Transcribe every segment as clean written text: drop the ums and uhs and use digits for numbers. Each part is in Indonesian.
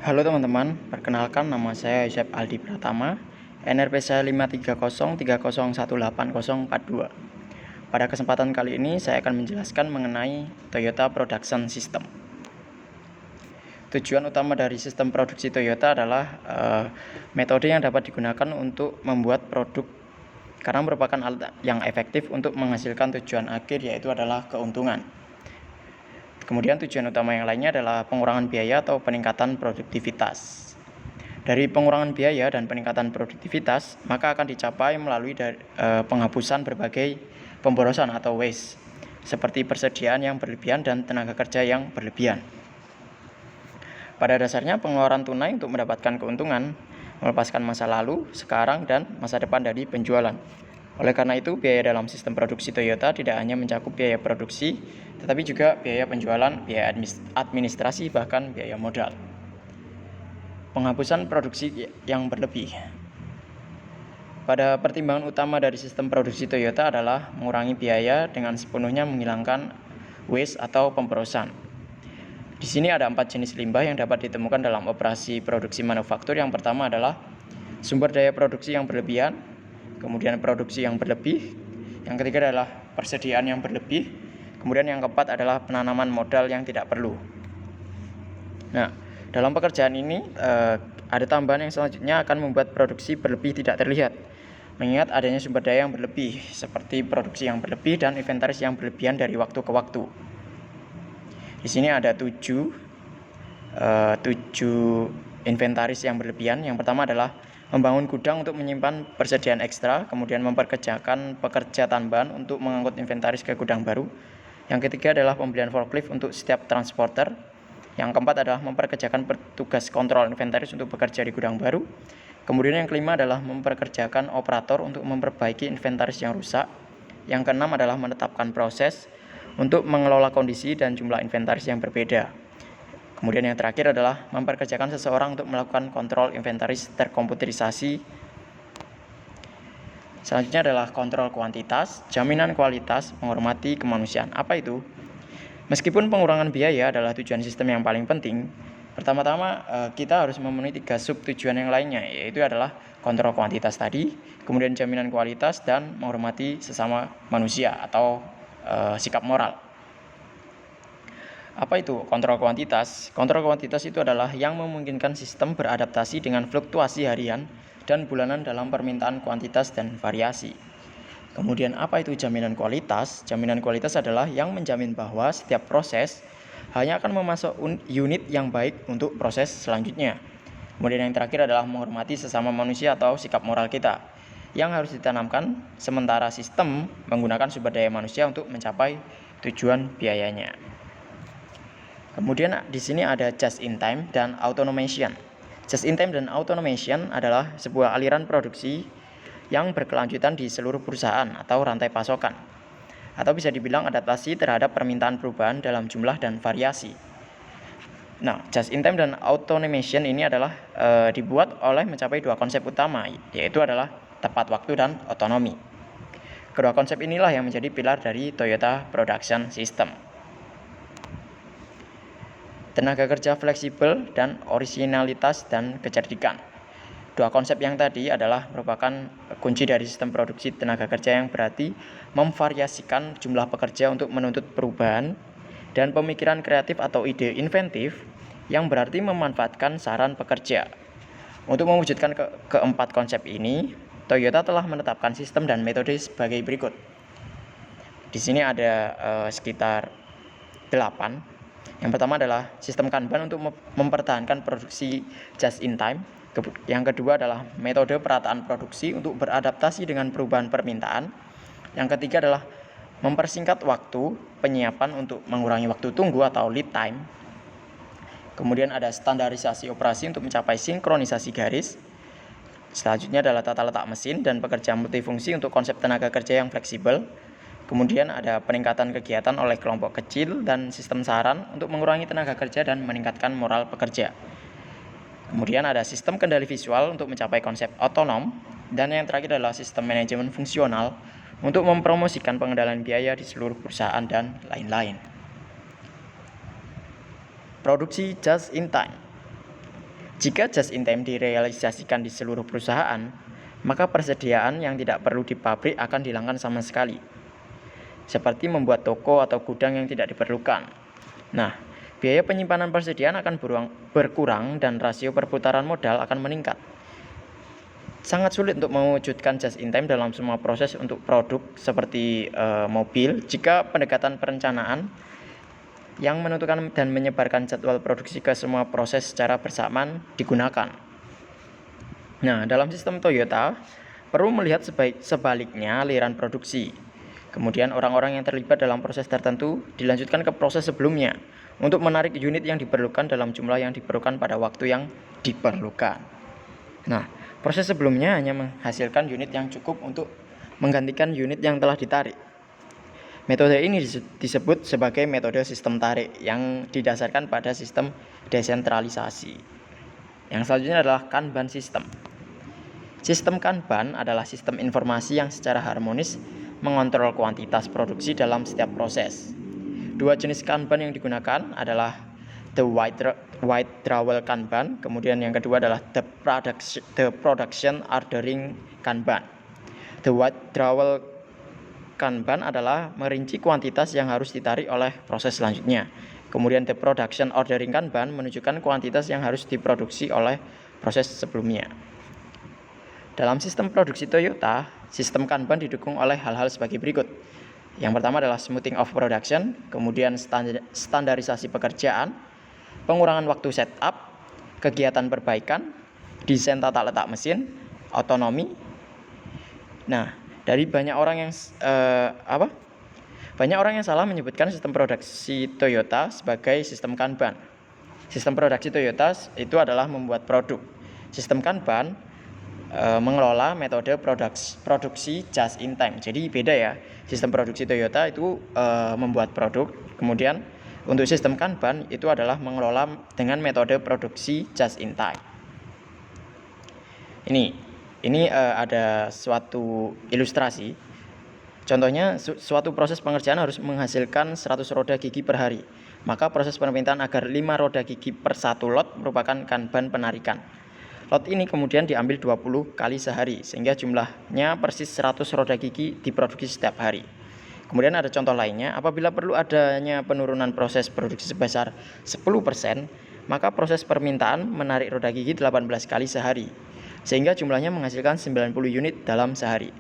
Halo teman-teman, perkenalkan nama saya Yusef Aldi Pratama, NRP saya 53030180042. Pada kesempatan kali ini saya akan menjelaskan mengenai Toyota Production System. Tujuan utama dari sistem produksi Toyota adalah metode yang dapat digunakan untuk membuat produk karena merupakan alat yang efektif untuk menghasilkan tujuan akhir, yaitu adalah keuntungan. Kemudian tujuan utama yang lainnya adalah pengurangan biaya atau peningkatan produktivitas. Dari pengurangan biaya dan peningkatan produktivitas, maka akan dicapai melalui penghapusan berbagai pemborosan atau waste, seperti persediaan yang berlebihan dan tenaga kerja yang berlebihan. Pada dasarnya, pengeluaran tunai untuk mendapatkan keuntungan melepaskan masa lalu, sekarang, dan masa depan dari penjualan. Oleh karena itu, biaya dalam sistem produksi Toyota tidak hanya mencakup biaya produksi, tetapi juga biaya penjualan, biaya administrasi, bahkan biaya modal. Penghapusan produksi yang berlebih. Pada pertimbangan utama dari sistem produksi Toyota adalah mengurangi biaya dengan sepenuhnya menghilangkan waste atau pemborosan. Di sini ada 4 jenis limbah yang dapat ditemukan dalam operasi produksi manufaktur. Yang pertama adalah sumber daya produksi yang berlebihan, kemudian produksi yang berlebih, yang ketiga adalah persediaan yang berlebih, kemudian yang keempat adalah penanaman modal yang tidak perlu. Nah, dalam pekerjaan ini ada tambahan yang selanjutnya akan membuat produksi berlebih tidak terlihat, mengingat adanya sumber daya yang berlebih, seperti produksi yang berlebih dan inventaris yang berlebihan dari waktu ke waktu. Di sini ada 7 inventaris yang berlebihan. Yang pertama adalah membangun gudang untuk menyimpan persediaan ekstra, kemudian memperkerjakan pekerja tambahan untuk mengangkut inventaris ke gudang baru. Yang ketiga adalah pembelian forklift untuk setiap transporter. Yang keempat adalah memperkerjakan petugas kontrol inventaris untuk bekerja di gudang baru. Kemudian yang kelima adalah memperkerjakan operator untuk memperbaiki inventaris yang rusak. Yang keenam adalah menetapkan proses untuk mengelola kondisi dan jumlah inventaris yang berbeda. Kemudian yang terakhir adalah memperkerjakan seseorang untuk melakukan kontrol inventaris terkomputerisasi. Selanjutnya adalah kontrol kuantitas, jaminan kualitas, menghormati kemanusiaan. Apa itu? Meskipun pengurangan biaya adalah tujuan sistem yang paling penting, pertama-tama kita harus memenuhi 3 sub tujuan yang lainnya, yaitu adalah kontrol kuantitas tadi, kemudian jaminan kualitas, dan menghormati sesama manusia atau sikap moral. Apa itu kontrol kuantitas? Kontrol kuantitas itu adalah yang memungkinkan sistem beradaptasi dengan fluktuasi harian dan bulanan dalam permintaan kuantitas dan variasi. Kemudian apa itu jaminan kualitas? Jaminan kualitas adalah yang menjamin bahwa setiap proses hanya akan memasuk unit yang baik untuk proses selanjutnya. Kemudian yang terakhir adalah menghormati sesama manusia atau sikap moral kita, yang harus ditanamkan sementara sistem menggunakan sumber daya manusia untuk mencapai tujuan biayanya. Kemudian di sini ada just in time dan automation. Just in time dan automation adalah sebuah aliran produksi yang berkelanjutan di seluruh perusahaan atau rantai pasokan, atau bisa dibilang adaptasi terhadap permintaan perubahan dalam jumlah dan variasi. Nah, just in time dan automation ini adalah dibuat oleh mencapai 2 konsep utama, yaitu adalah tepat waktu dan otonomi. Kedua konsep inilah yang menjadi pilar dari Toyota Production System. Tenaga kerja fleksibel dan orisinalitas dan kecerdikan. Dua konsep yang tadi adalah merupakan kunci dari sistem produksi tenaga kerja, yang berarti memvariasikan jumlah pekerja untuk menuntut perubahan, dan pemikiran kreatif atau ide inventif yang berarti memanfaatkan saran pekerja. Untuk mewujudkan keempat konsep ini, Toyota telah menetapkan sistem dan metode sebagai berikut. Di sini ada sekitar 8. Yang pertama adalah sistem Kanban untuk mempertahankan produksi just in time. Yang kedua adalah metode perataan produksi untuk beradaptasi dengan perubahan permintaan. Yang ketiga adalah mempersingkat waktu penyiapan untuk mengurangi waktu tunggu atau lead time. Kemudian ada standarisasi operasi untuk mencapai sinkronisasi garis. Selanjutnya adalah tata letak mesin dan pekerja multifungsi untuk konsep tenaga kerja yang fleksibel. Kemudian ada peningkatan kegiatan oleh kelompok kecil dan sistem saran untuk mengurangi tenaga kerja dan meningkatkan moral pekerja. Kemudian ada sistem kendali visual untuk mencapai konsep otonom. Dan yang terakhir adalah sistem manajemen fungsional untuk mempromosikan pengendalian biaya di seluruh perusahaan dan lain-lain. Produksi just in time. Jika just in time direalisasikan di seluruh perusahaan, maka persediaan yang tidak perlu di pabrik akan dihilangkan sama sekali, seperti membuat toko atau gudang yang tidak diperlukan. Nah, biaya penyimpanan persediaan akan berkurang dan rasio perputaran modal akan meningkat. Sangat sulit untuk mewujudkan just in time dalam semua proses untuk produk seperti mobil jika pendekatan perencanaan yang menentukan dan menyebarkan jadwal produksi ke semua proses secara bersamaan digunakan. Nah, dalam sistem Toyota perlu melihat sebaliknya aliran produksi. Kemudian orang-orang yang terlibat dalam proses tertentu dilanjutkan ke proses sebelumnya untuk menarik unit yang diperlukan dalam jumlah yang diperlukan pada waktu yang diperlukan. Nah, proses sebelumnya hanya menghasilkan unit yang cukup untuk menggantikan unit yang telah ditarik. Metode ini disebut sebagai metode sistem tarik yang didasarkan pada sistem desentralisasi. Yang selanjutnya adalah Kanban system. Sistem Kanban adalah sistem informasi yang secara harmonis mengontrol kuantitas produksi dalam setiap proses. Dua jenis Kanban yang digunakan adalah the white drawel Kanban, kemudian yang kedua adalah the production ordering Kanban. The white drawel Kanban adalah merinci kuantitas yang harus ditarik oleh proses selanjutnya. Kemudian the production ordering Kanban menunjukkan kuantitas yang harus diproduksi oleh proses sebelumnya. Dalam sistem produksi Toyota, sistem Kanban didukung oleh hal-hal sebagai berikut. Yang pertama adalah smoothing of production, kemudian standarisasi pekerjaan, pengurangan waktu setup, kegiatan perbaikan, desain tata letak mesin, otonomi. Nah, dari banyak orang yang salah menyebutkan sistem produksi Toyota sebagai sistem Kanban. Sistem produksi Toyota itu adalah membuat produk. Sistem Kanban mengelola metode produksi just in time. Jadi beda ya. Sistem produksi Toyota itu membuat produk, kemudian untuk sistem Kanban itu adalah mengelola dengan metode produksi just in time. Ini ada suatu ilustrasi. Contohnya, suatu proses pengerjaan harus menghasilkan 100 roda gigi per hari. Maka proses permintaan agar 5 roda gigi per satu lot merupakan Kanban penarikan. Lot ini kemudian diambil 20 kali sehari, sehingga jumlahnya persis 100 roda gigi diproduksi setiap hari. Kemudian ada contoh lainnya, apabila perlu adanya penurunan proses produksi sebesar 10%, maka proses permintaan menarik roda gigi 18 kali sehari, sehingga jumlahnya menghasilkan 90 unit dalam sehari.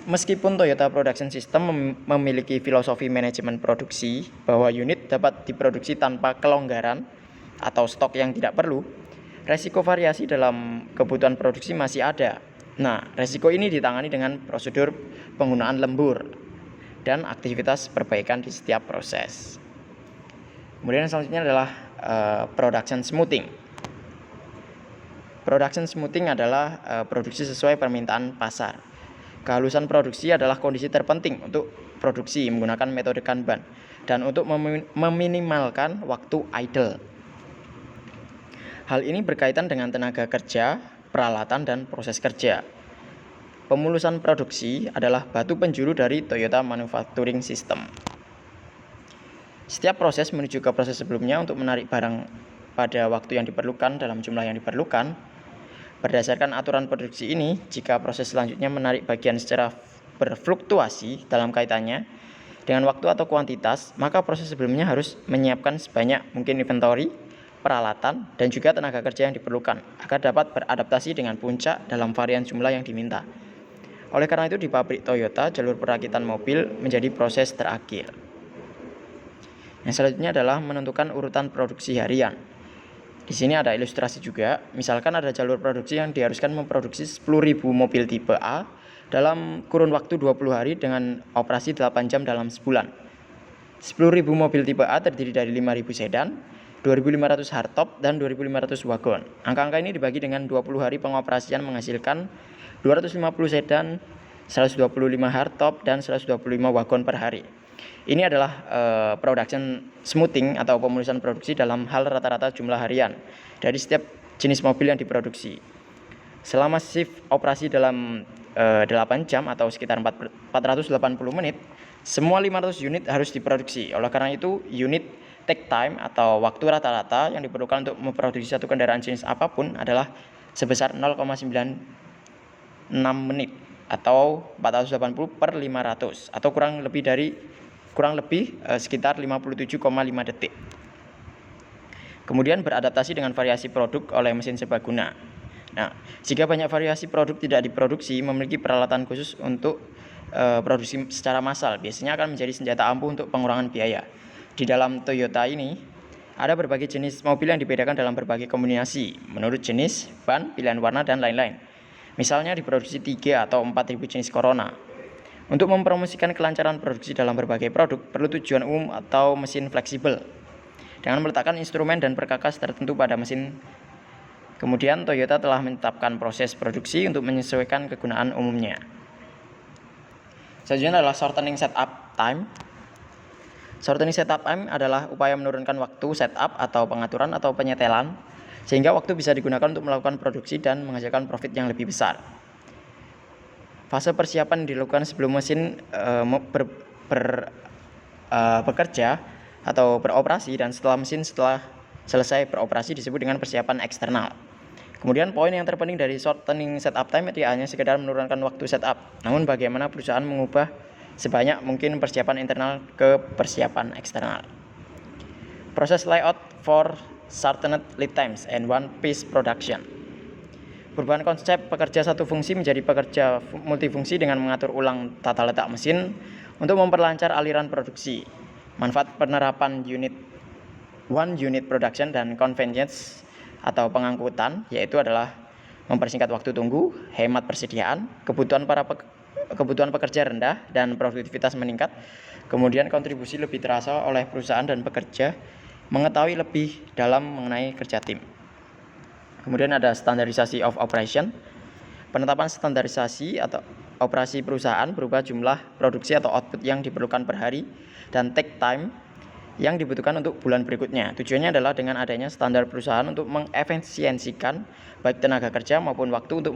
Meskipun Toyota Production System memiliki filosofi manajemen produksi bahwa unit dapat diproduksi tanpa kelonggaran atau stok yang tidak perlu, resiko variasi dalam kebutuhan produksi masih ada. Nah, resiko ini ditangani dengan prosedur penggunaan lembur dan aktivitas perbaikan di setiap proses. Kemudian selanjutnya adalah production smoothing. Production smoothing adalah produksi sesuai permintaan pasar. Kehalusan produksi adalah kondisi terpenting untuk produksi menggunakan metode Kanban dan untuk meminimalkan waktu idle. Hal ini berkaitan dengan tenaga kerja, peralatan, dan proses kerja. Pemulusan produksi adalah batu penjuru dari Toyota Manufacturing System. Setiap proses menuju ke proses sebelumnya untuk menarik barang pada waktu yang diperlukan dalam jumlah yang diperlukan. Berdasarkan aturan produksi ini, jika proses selanjutnya menarik bagian secara berfluktuasi dalam kaitannya dengan waktu atau kuantitas, maka proses sebelumnya harus menyiapkan sebanyak mungkin inventory, peralatan, dan juga tenaga kerja yang diperlukan agar dapat beradaptasi dengan puncak dalam varian jumlah yang diminta. Oleh karena itu di pabrik Toyota, jalur perakitan mobil menjadi proses terakhir. Yang selanjutnya adalah menentukan urutan produksi harian. Di sini ada ilustrasi juga. Misalkan ada jalur produksi yang diharuskan memproduksi 10.000 mobil tipe A dalam kurun waktu 20 hari dengan operasi 8 jam dalam sebulan. 10.000 mobil tipe A terdiri dari 5.000 sedan, 2.500 hardtop, dan 2.500 wagon. Angka-angka ini dibagi dengan 20 hari pengoperasian menghasilkan 250 sedan, 125 hardtop, dan 125 wagon per hari. Ini adalah production smoothing atau pemulusan produksi dalam hal rata-rata jumlah harian dari setiap jenis mobil yang diproduksi. Selama shift operasi dalam 8 jam atau sekitar 480 menit, semua 500 unit harus diproduksi. Oleh karena itu, unit take time atau waktu rata-rata yang diperlukan untuk memproduksi satu kendaraan jenis apapun adalah sebesar 0,96 menit atau 480 per 500 atau kurang lebih sekitar 57,5 detik. Kemudian beradaptasi dengan variasi produk oleh mesin serbaguna. Nah, jika banyak variasi produk tidak diproduksi, memiliki peralatan khusus untuk produksi secara massal, biasanya akan menjadi senjata ampuh untuk pengurangan biaya. Di dalam Toyota ini, ada berbagai jenis mobil yang dibedakan dalam berbagai kombinasi, menurut jenis, ban, pilihan warna, dan lain-lain. Misalnya diproduksi 3 atau 4.000 jenis Corona. Untuk mempromosikan kelancaran produksi dalam berbagai produk, perlu tujuan umum atau mesin fleksibel dengan meletakkan instrumen dan perkakas tertentu pada mesin. Kemudian Toyota telah menetapkan proses produksi untuk menyesuaikan kegunaan umumnya. Selanjutnya adalah shortening setup time. Shortening setup time adalah upaya menurunkan waktu setup atau pengaturan atau penyetelan sehingga waktu bisa digunakan untuk melakukan produksi dan menghasilkan profit yang lebih besar. Fase persiapan dilakukan sebelum mesin bekerja atau beroperasi, dan setelah selesai beroperasi disebut dengan persiapan eksternal. Kemudian poin yang terpenting dari shortening setup time tidak hanya sekedar menurunkan waktu setup, namun bagaimana perusahaan mengubah sebanyak mungkin persiapan internal ke persiapan eksternal. Proses layout for shortened lead times and one piece production. Perubahan konsep pekerja satu fungsi menjadi pekerja multifungsi dengan mengatur ulang tata letak mesin untuk memperlancar aliran produksi. Manfaat penerapan one unit production dan convenience atau pengangkutan yaitu adalah mempersingkat waktu tunggu, hemat persediaan, kebutuhan pekerja rendah dan produktivitas meningkat. Kemudian kontribusi lebih terasa oleh perusahaan dan pekerja mengetahui lebih dalam mengenai kerja tim. Kemudian ada standarisasi of operation. Penetapan standarisasi atau operasi perusahaan berubah jumlah produksi atau output yang diperlukan per hari dan take time yang dibutuhkan untuk bulan berikutnya. Tujuannya adalah dengan adanya standar perusahaan untuk mengefisiensikan baik tenaga kerja maupun waktu untuk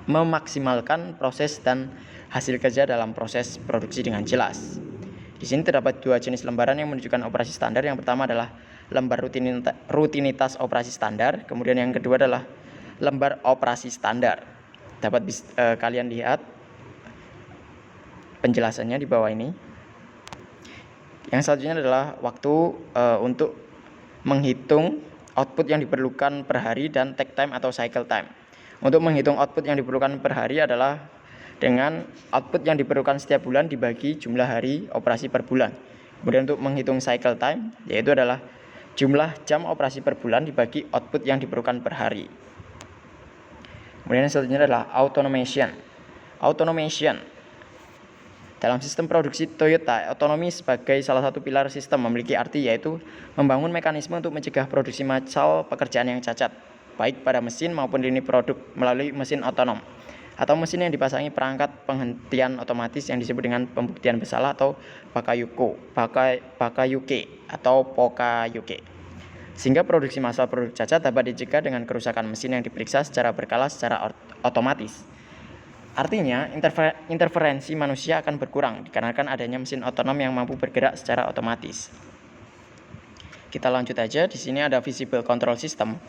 memaksimalkan proses dan hasil kerja dalam proses produksi dengan jelas. Di sini terdapat 2 jenis lembaran yang menunjukkan operasi standar. Yang pertama adalah lembar rutinitas operasi standar, kemudian yang kedua adalah lembar operasi standar. Dapat kalian lihat penjelasannya di bawah ini. Yang selanjutnya adalah waktu untuk menghitung output yang diperlukan per hari dan take time atau cycle time. Untuk menghitung output yang diperlukan per hari adalah dengan output yang diperlukan setiap bulan dibagi jumlah hari operasi per bulan. Kemudian untuk menghitung cycle time yaitu adalah jumlah jam operasi per bulan dibagi output yang diperlukan per hari. Kemudian selanjutnya adalah automation. Dalam sistem produksi Toyota, otonomi sebagai salah satu pilar sistem memiliki arti yaitu membangun mekanisme untuk mencegah produksi massal pekerjaan yang cacat, baik pada mesin maupun lini produk melalui mesin otonom atau mesin yang dipasangi perangkat penghentian otomatis yang disebut dengan pembuktian bersalah atau Bakayuke atau Pokayuke. Sehingga produksi massal produk cacat dapat dicegah dengan kerusakan mesin yang diperiksa secara berkala secara otomatis. Artinya, interferensi manusia akan berkurang dikarenakan adanya mesin otonom yang mampu bergerak secara otomatis. Kita lanjut aja, di sini ada visible control system.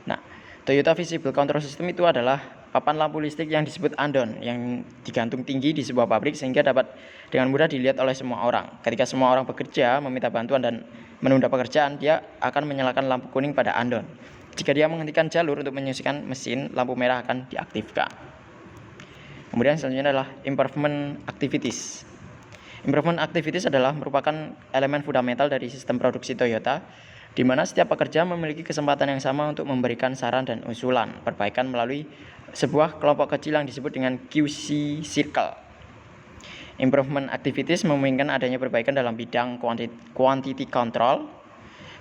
Nah, Toyota Visible Control System itu adalah papan lampu listrik yang disebut andon yang digantung tinggi di sebuah pabrik sehingga dapat dengan mudah dilihat oleh semua orang. Ketika semua orang bekerja, meminta bantuan dan menunda pekerjaan, dia akan menyalakan lampu kuning pada andon. Jika dia menghentikan jalur untuk menyisikan mesin, lampu merah akan diaktifkan. Kemudian selanjutnya adalah improvement activities. Improvement activities adalah merupakan elemen fundamental dari sistem produksi Toyota, di mana setiap pekerja memiliki kesempatan yang sama untuk memberikan saran dan usulan perbaikan melalui sebuah kelompok kecil yang disebut dengan QC Circle. Improvement activities memungkinkan adanya perbaikan dalam bidang quantity control,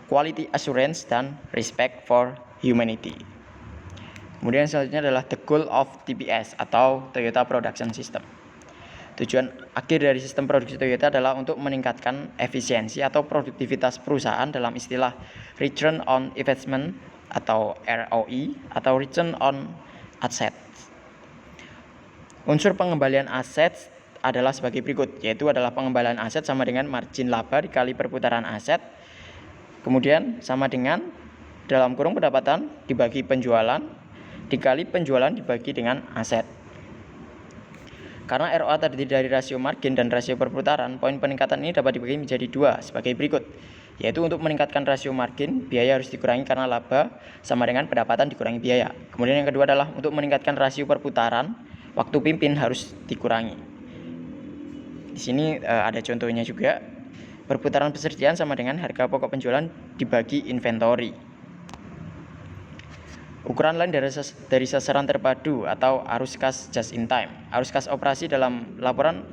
quality assurance, dan respect for humanity. Kemudian selanjutnya adalah the goal of TPS atau Toyota Production System. Tujuan akhir dari sistem produksi Toyota adalah untuk meningkatkan efisiensi atau produktivitas perusahaan dalam istilah Return on Investment atau ROI atau Return on Assets. Unsur pengembalian aset adalah sebagai berikut, yaitu adalah pengembalian aset sama dengan margin laba dikali perputaran aset Kemudian sama dengan dalam kurung pendapatan dibagi penjualan dikali penjualan dibagi dengan aset. Karena ROA terdiri dari rasio margin dan rasio perputaran, poin peningkatan ini dapat dibagi menjadi dua sebagai berikut. Yaitu untuk meningkatkan rasio margin, biaya harus dikurangi karena laba sama dengan pendapatan dikurangi biaya. Kemudian yang kedua adalah untuk meningkatkan rasio perputaran, waktu pimpin harus dikurangi. Di sini ada contohnya juga. Perputaran persediaan sama dengan harga pokok penjualan dibagi inventory. Ukuran lain dari sasaran terpadu atau arus kas just in time. Arus kas operasi dalam laporan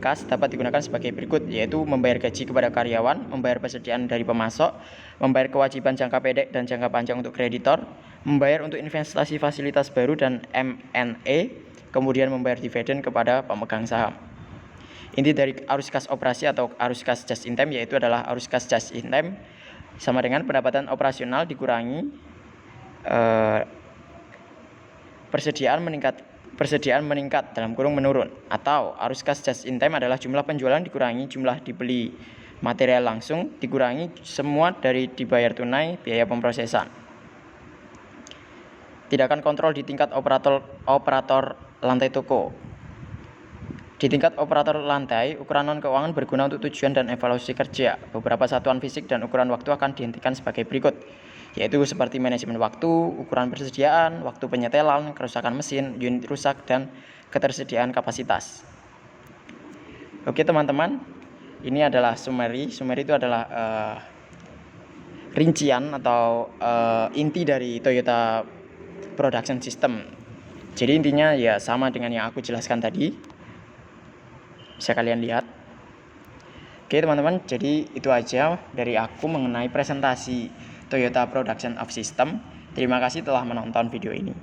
kas dapat digunakan sebagai berikut, yaitu membayar gaji kepada karyawan, membayar persediaan dari pemasok, membayar kewajiban jangka pendek dan jangka panjang untuk kreditor, membayar untuk investasi fasilitas baru dan M&A, kemudian membayar dividen kepada pemegang saham. Inti dari arus kas operasi atau arus kas just in time yaitu adalah arus kas just in time sama dengan pendapatan operasional dikurangi persediaan meningkat dalam kurung menurun, atau arus kas just in time adalah jumlah penjualan dikurangi jumlah dibeli material langsung dikurangi semua dari dibayar tunai biaya pemrosesan. Tindakan kontrol di tingkat operator lantai toko. Di tingkat operator lantai, ukuran non-keuangan berguna untuk tujuan dan evaluasi kerja. Beberapa satuan fisik dan ukuran waktu akan dihentikan sebagai berikut, yaitu seperti manajemen waktu, ukuran persediaan, waktu penyetelan, kerusakan mesin, unit rusak, dan ketersediaan kapasitas. Oke teman-teman, ini adalah summary. Summary itu adalah rincian atau inti dari Toyota Production System. Jadi intinya ya sama dengan yang aku jelaskan tadi. Bisa kalian lihat. Oke teman-teman, jadi itu aja dari aku mengenai presentasi Toyota Production of System. Terima kasih telah menonton video ini.